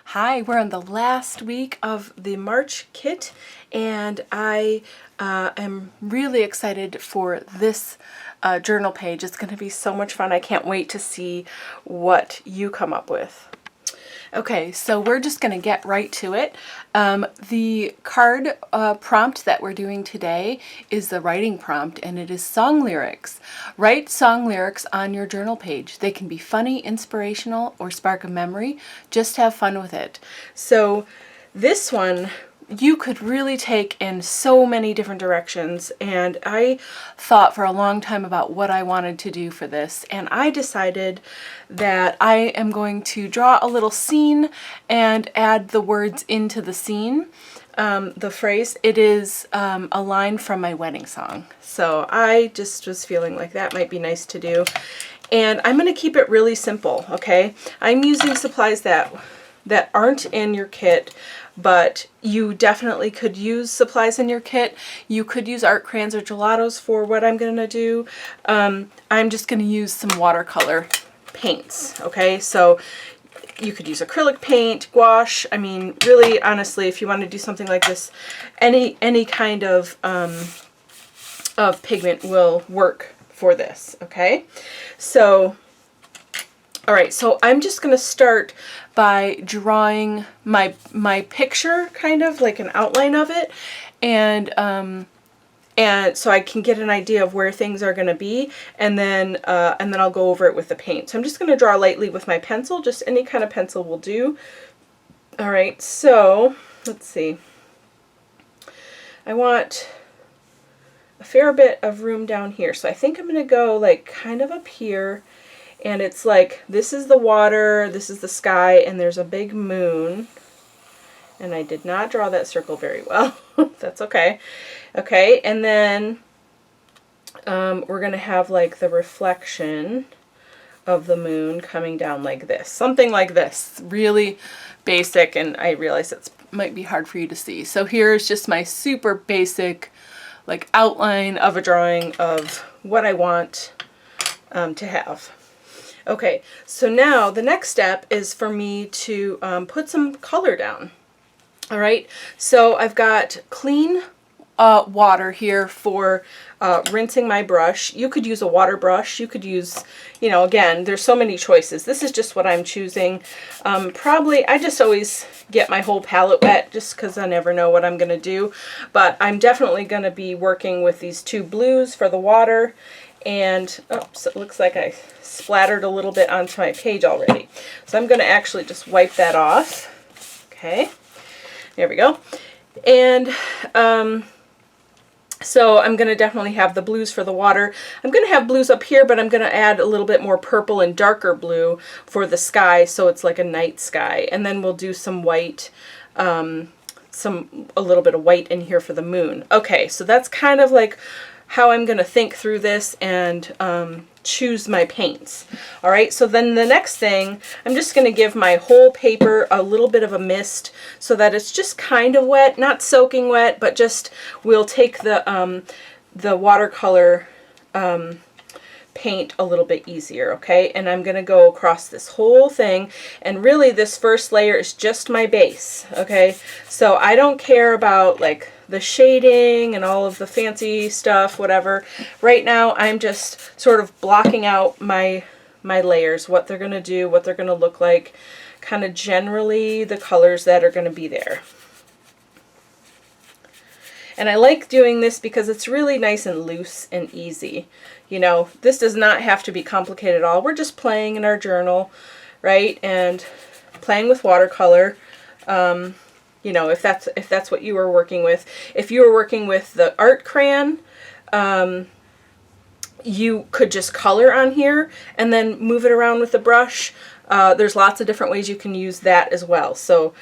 Hi, we're on the last week of the March kit, and I am really excited for this journal page. It's going to be so much fun. I can't wait to see what you come up with. Okay, so we're just going to get right to it. The card prompt that we're doing today is the writing prompt, and it is song lyrics. Write song lyrics on your journal page. They can be funny, inspirational, or spark a memory. Just have fun with it. So this one you could really take in so many different directions, and I thought for a long time about what I wanted to do for this, and I decided that I am going to draw a little scene and add the words into the scene. The phrase, it is a line from my wedding song. So I just was feeling like that might be nice to do. And I'm going to keep it really simple, okay? I'm using supplies that aren't in your kit, but you definitely could use supplies in your kit. You could use art crayons or gelatos for what I'm going to do. I'm just going to use some watercolor paints, okay? So you could use acrylic paint, gouache. I mean, really, honestly, if you want to do something like this, any kind of pigment will work for this, okay? So, all right, so I'm just going to start by drawing my picture, kind of like an outline of it, and so I can get an idea of where things are going to be, and then I'll go over it with the paint. So I'm just going to draw lightly with my pencil, just any kind of pencil will do. All right, so let's see. I want a fair bit of room down here, so I think I'm going to go like kind of up here. And it's like, this is the water, this is the sky, and there's a big moon. And I did not draw that circle very well. That's okay. Okay, and then we're going to have like the reflection of the moon coming down like this. Something like this. Really basic, and I realize it might be hard for you to see. So here's just my super basic like outline of a drawing of what I want to have. Okay, so now the next step is for me to put some color down. All right, so I've got clean water here for rinsing my brush. You could use a water brush. You could use, you know, again, there's so many choices. This is just what I'm choosing. Probably, I just always get my whole palette wet just because I never know what I'm going to do. But I'm definitely going to be working with these two blues for the water. And, oops, it looks like I splattered a little bit onto my page already. So I'm going to actually just wipe that off. Okay, there we go. And so I'm going to definitely have the blues for the water. I'm going to have blues up here, but I'm going to add a little bit more purple and darker blue for the sky, so it's like a night sky. And then we'll do some white, a little bit of white in here for the moon. Okay, so that's kind of like how I'm going to think through this and choose my paints. All right, so then the next thing, I'm just going to give my whole paper a little bit of a mist so that it's just kind of wet, not soaking wet, but just we'll take the watercolor paint a little bit easier, okay? And I'm going to go across this whole thing, and really this first layer is just my base, okay? So I don't care about like the shading and all of the fancy stuff, whatever. Right now I'm just sort of blocking out my layers, what they're going to do, what they're going to look like, kind of generally the colors that are going to be there. And I like doing this because it's really nice and loose and easy. You know, this does not have to be complicated at all. We're just playing in our journal, right? And playing with watercolor. You know, if that's what you were working with. If you were working with the art crayon, you could just color on here and then move it around with the brush. There's lots of different ways you can use that as well. So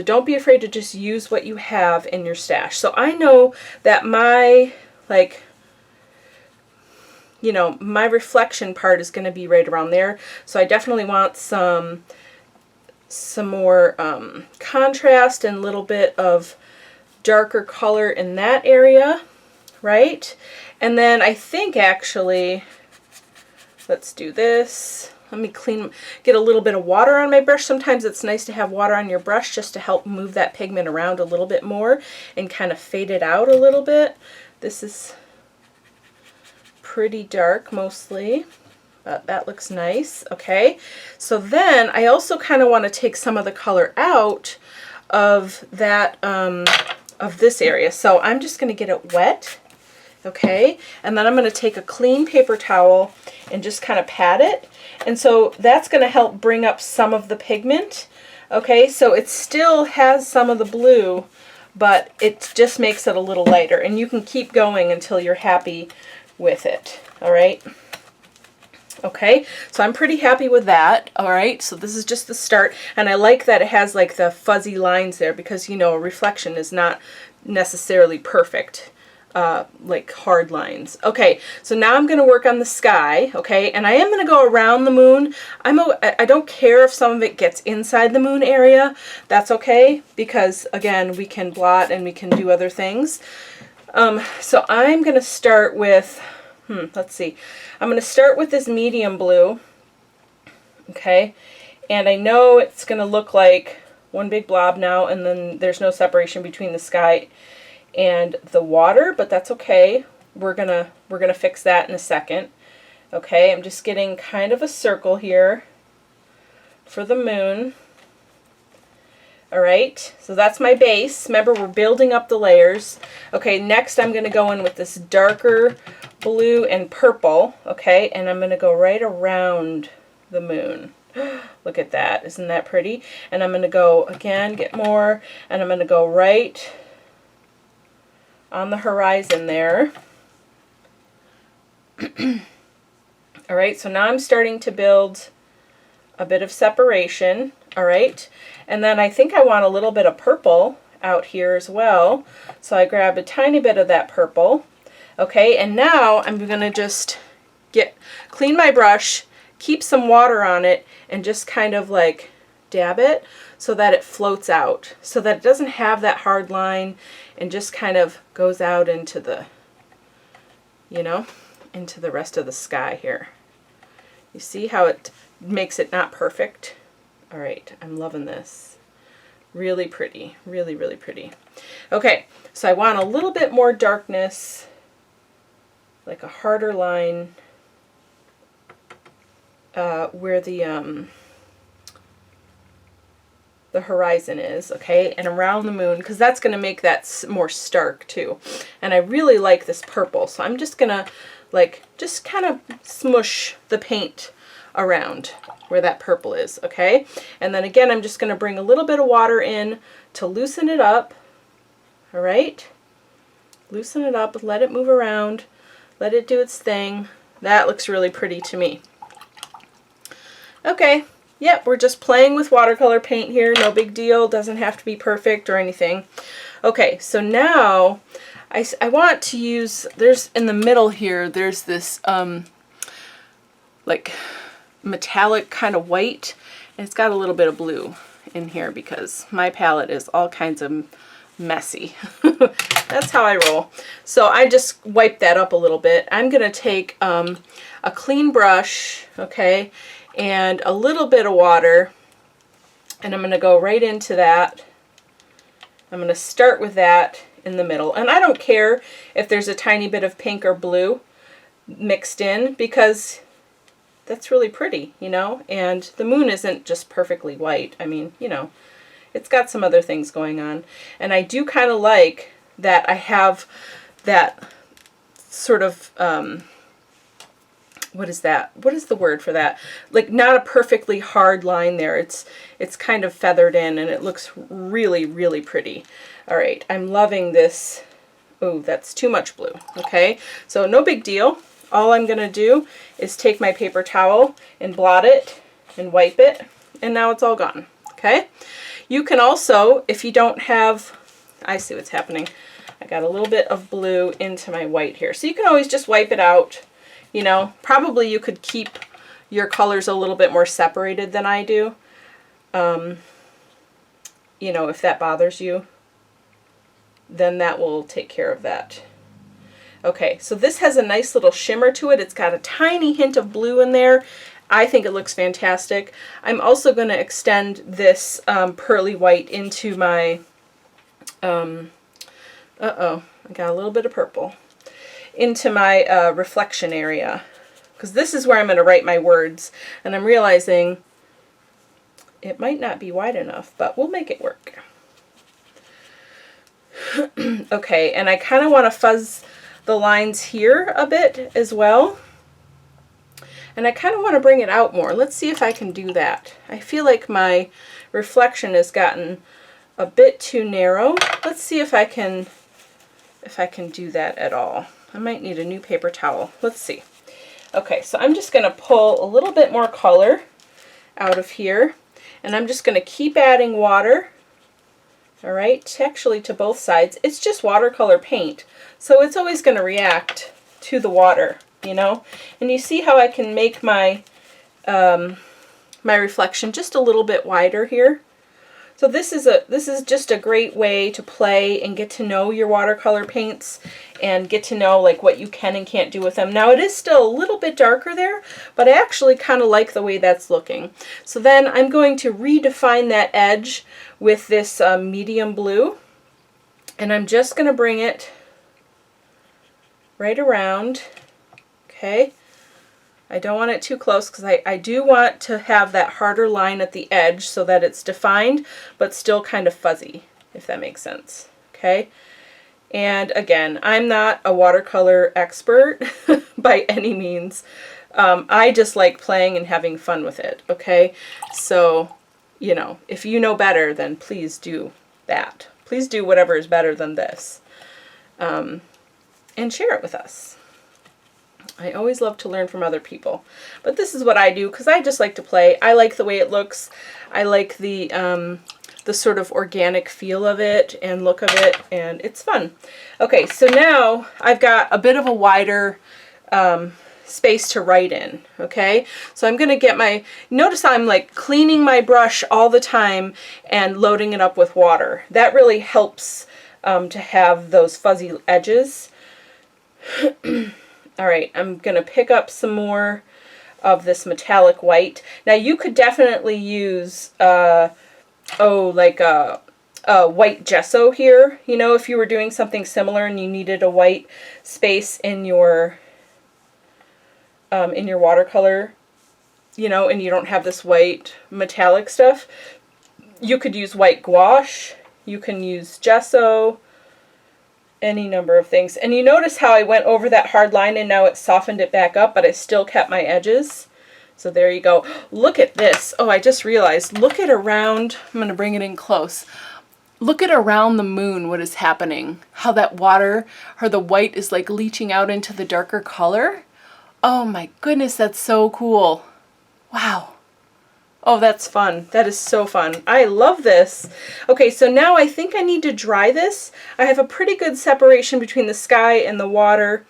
don't be afraid to just use what you have in your stash. So I know that my, like, you know, my reflection part is going to be right around there. So I definitely want some more contrast and a little bit of darker color in that area, right? And then I think actually, let's do this. let me get a little bit of water on my brush. Sometimes it's nice to have water on your brush just to help move that pigment around a little bit more and kind of fade it out a little bit. This is pretty dark mostly, but that looks nice. Okay, so then I also kind of want to take some of the color out of that, of this area. So I'm just going to get it wet. Okay, and then I'm going to take a clean paper towel and just kind of pat it. And so that's going to help bring up some of the pigment. Okay, so it still has some of the blue, but it just makes it a little lighter. And you can keep going until you're happy with it. All right. Okay, so I'm pretty happy with that. All right, so this is just the start. And I like that it has like the fuzzy lines there because, you know, a reflection is not necessarily perfect. Like hard lines. Okay, so now I'm going to work on the sky, okay, and I am going to go around the moon. I don't care if some of it gets inside the moon area. That's okay, because again, we can blot and we can do other things. So I'm going to start with, let's see, I'm going to start with this medium blue, okay, and I know it's going to look like one big blob now, and then there's no separation between the sky and the water, but that's okay. We're gonna fix that in a second. Okay, I'm just getting kind of a circle here for the moon. All right, so that's my base. Remember, we're building up the layers. Okay, next I'm gonna go in with this darker blue and purple, okay, and I'm gonna go right around the moon. Look at that, isn't that pretty? And I'm gonna go again, get more, and I'm gonna go right on the horizon there. All right, so now I'm starting to build a bit of separation. All right, and then I think I want a little bit of purple out here as well. So I grab a tiny bit of that purple. Okay, and now I'm gonna just clean my brush, keep some water on it, and just kind of like dab it so that it floats out, so that it doesn't have that hard line and just kind of goes out into the, you know, into the rest of the sky here. You see how it makes it not perfect? All right, I'm loving this. Really pretty, really, really pretty. Okay, so I want a little bit more darkness, like a harder line where the horizon is, okay, and around the moon, because that's going to make that more stark too. And I really like this purple, so I'm just gonna like just kind of smush the paint around where that purple is, okay. And then again, I'm just going to bring a little bit of water in to loosen it up. All right, loosen it up, let it move around, let it do its thing. That looks really pretty to me. Okay. Yep, we're just playing with watercolor paint here, no big deal, doesn't have to be perfect or anything. Okay, so now I want to use, there's in the middle here, there's this like metallic kind of white, and it's got a little bit of blue in here because my palette is all kinds of messy. That's how I roll. So I just wipe that up a little bit. I'm going to take a clean brush, okay, and a little bit of water, and I'm going to go right into that. I'm going to start with that in the middle, and I don't care if there's a tiny bit of pink or blue mixed in, because that's really pretty, you know, and the moon isn't just perfectly white. I mean, you know, it's got some other things going on, and I do kind of like that I have that sort of what is that? What is the word for that? Like not a perfectly hard line there. It's kind of feathered in, and it looks really, really pretty. All right, I'm loving this. Oh, that's too much blue. Okay, so no big deal. All I'm gonna do is take my paper towel and blot it and wipe it, and now it's all gone. Okay, you can also, if you don't have, I see what's happening. I got a little bit of blue into my white here, so you can always just wipe it out. You know, probably you could keep your colors a little bit more separated than I do. You know, if that bothers you, then that will take care of that. Okay, so this has a nice little shimmer to it. It's got a tiny hint of blue in there. I think it looks fantastic. I'm also going to extend this pearly white into my, uh-oh, I got a little bit of purple, into my reflection area. Because this is where I'm going to write my words. And I'm realizing it might not be wide enough, but we'll make it work. Okay, and I kind of want to fuzz the lines here a bit as well. And I kind of want to bring it out more. Let's see if I can do that. I feel like my reflection has gotten a bit too narrow. Let's see if I can do that at all. I might need a new paper towel. Let's see. Okay, so I'm just going to pull a little bit more color out of here, and I'm just going to keep adding water. All right, actually to both sides. It's just watercolor paint, so it's always going to react to the water, you know. And you see how I can make my my reflection just a little bit wider here. So this is just a great way to play and get to know your watercolor paints and get to know like what you can and can't do with them. Now it is still a little bit darker there, but I actually kind of like the way that's looking. So then I'm going to redefine that edge with this medium blue, and I'm just going to bring it right around. Okay. I don't want it too close because I do want to have that harder line at the edge so that it's defined but still kind of fuzzy, if that makes sense. Okay, and again, I'm not a watercolor expert by any means. I just like playing and having fun with it. Okay, so you know, if you know better, then please do that. Please do whatever is better than this, and share it with us. I always love to learn from other people, but this is what I do because I just like to play. I like the way it looks. I like the sort of organic feel of it and look of it, and it's fun. Okay, so now I've got a bit of a wider space to write in. Okay, so I'm gonna get my, notice I'm like cleaning my brush all the time and loading it up with water. That really helps to have those fuzzy edges. All right, I'm going to pick up some more of this metallic white. Now you could definitely use, like a white gesso here. You know, if you were doing something similar and you needed a white space in your watercolor, you know, and you don't have this white metallic stuff, you could use white gouache. You can use gesso. Any number of things. And you notice how I went over that hard line and now it softened it back up, but I still kept my edges. So there you go. Look at this. Oh, I just realized. Look at around, I'm going to bring it in close. Look at around the moon what is happening. How that water, or the white is like leaching out into the darker color. Oh my goodness, that's so cool. Wow. Oh, that's fun. That is so fun. I love this. Okay, so now I think I need to dry this. I have a pretty good separation between the sky and the water.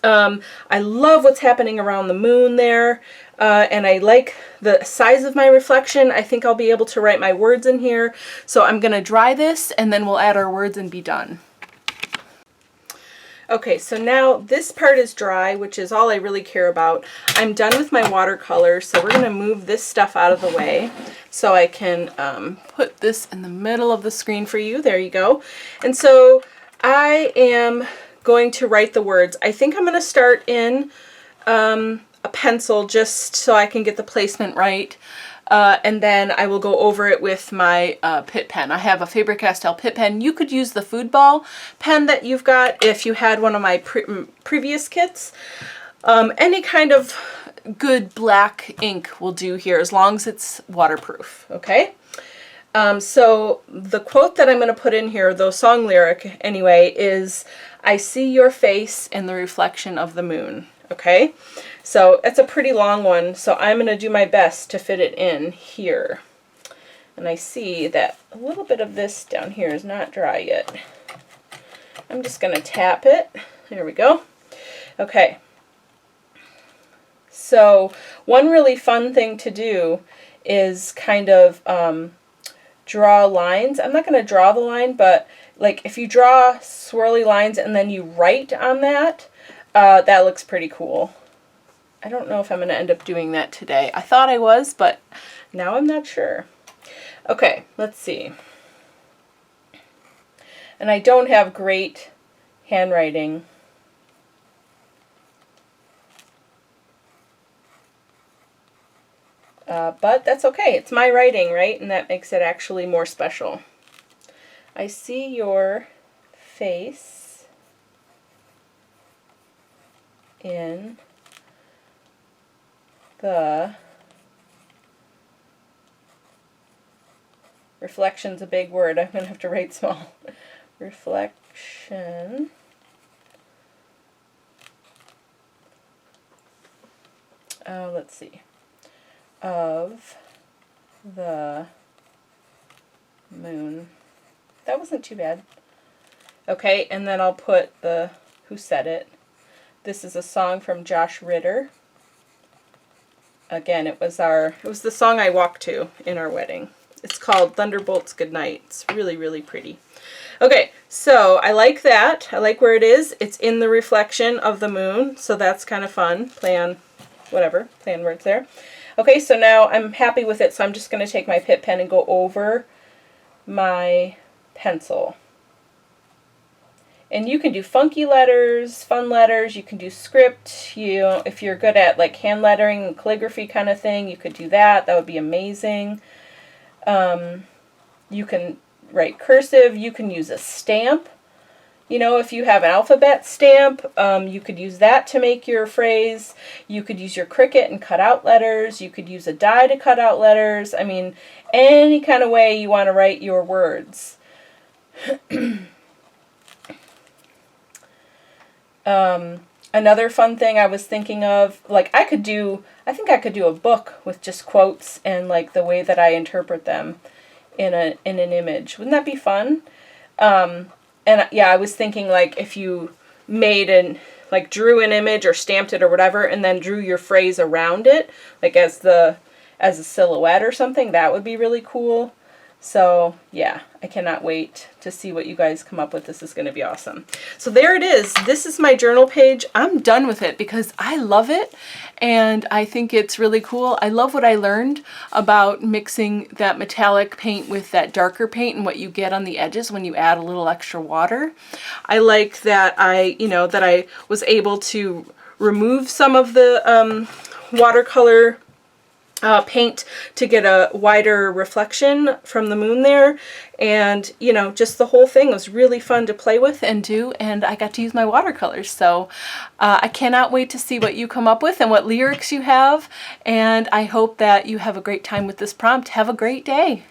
I love what's happening around the moon there, and I like the size of my reflection. I think I'll be able to write my words in here. So I'm going to dry this, and then we'll add our words and be done. Okay, so now this part is dry, which is all I really care about. I'm done with my watercolor, so we're going to move this stuff out of the way so I can put this in the middle of the screen for you. There you go. And so I am going to write the words. I think I'm going to start in a pencil just so I can get the placement right. And then I will go over it with my Pitt pen. I have a Faber-Castell Pitt pen. You could use the foodball pen that you've got if you had one of my previous kits. Any kind of good black ink will do here as long as it's waterproof, okay? So the quote that I'm going to put in here, the song lyric anyway, is, "I see your face in the reflection of the moon." Okay, so it's a pretty long one, so I'm going to do my best to fit it in here. And I see that a little bit of this down here is not dry yet. I'm just going to tap it. There we go. Okay. So one really fun thing to do is kind of draw lines. I'm not going to draw the line, but like if you draw swirly lines and then you write on that, that looks pretty cool. I don't know if I'm going to end up doing that today. I thought I was, but now I'm not sure. Okay, let's see. And I don't have great handwriting. But that's okay. It's my writing, right? And that makes it actually more special. I see your face in the reflection's a big word. I'm going to have to write small. Reflection let's see, of the moon. That wasn't too bad. Okay, and then I'll put the who said it. This is a song from Josh Ritter. Again, it was the song I walked to in our wedding. It's called Thunderbolts Goodnight. It's really, really pretty. Okay, so I like that. I like where it is. It's in the reflection of the moon, so that's kind of fun. Play on words there. Okay, so now I'm happy with it, so I'm just going to take my Pitt pen and go over my pencil. And you can do funky letters, fun letters, you can do script. If you're good at like hand lettering and calligraphy kind of thing, you could do that. That would be amazing. You can write cursive, you can use a stamp. If you have an alphabet stamp, you could use that to make your phrase. You could use your Cricut and cut out letters. You could use a die to cut out letters. I mean, any kind of way you want to write your words. Another fun thing I was thinking of, like I think I could do a book with just quotes and like the way that I interpret them in an image. Wouldn't that be fun? And yeah, I was thinking like if you drew an image or stamped it or whatever and then drew your phrase around it, like as a silhouette or something, that would be really cool. So yeah, I cannot wait to see what you guys come up with. This is going to be awesome. So there it is. This is my journal page. I'm done with it because I love it and I think it's really cool. I love what I learned about mixing that metallic paint with that darker paint and what you get on the edges when you add a little extra water. I like that I was able to remove some of the watercolor paint to get a wider reflection from the moon there, and just the whole thing was really fun to play with and do, and I got to use my watercolors. So I cannot wait to see what you come up with and what lyrics you have, and I hope that you have a great time with this prompt. Have a great day.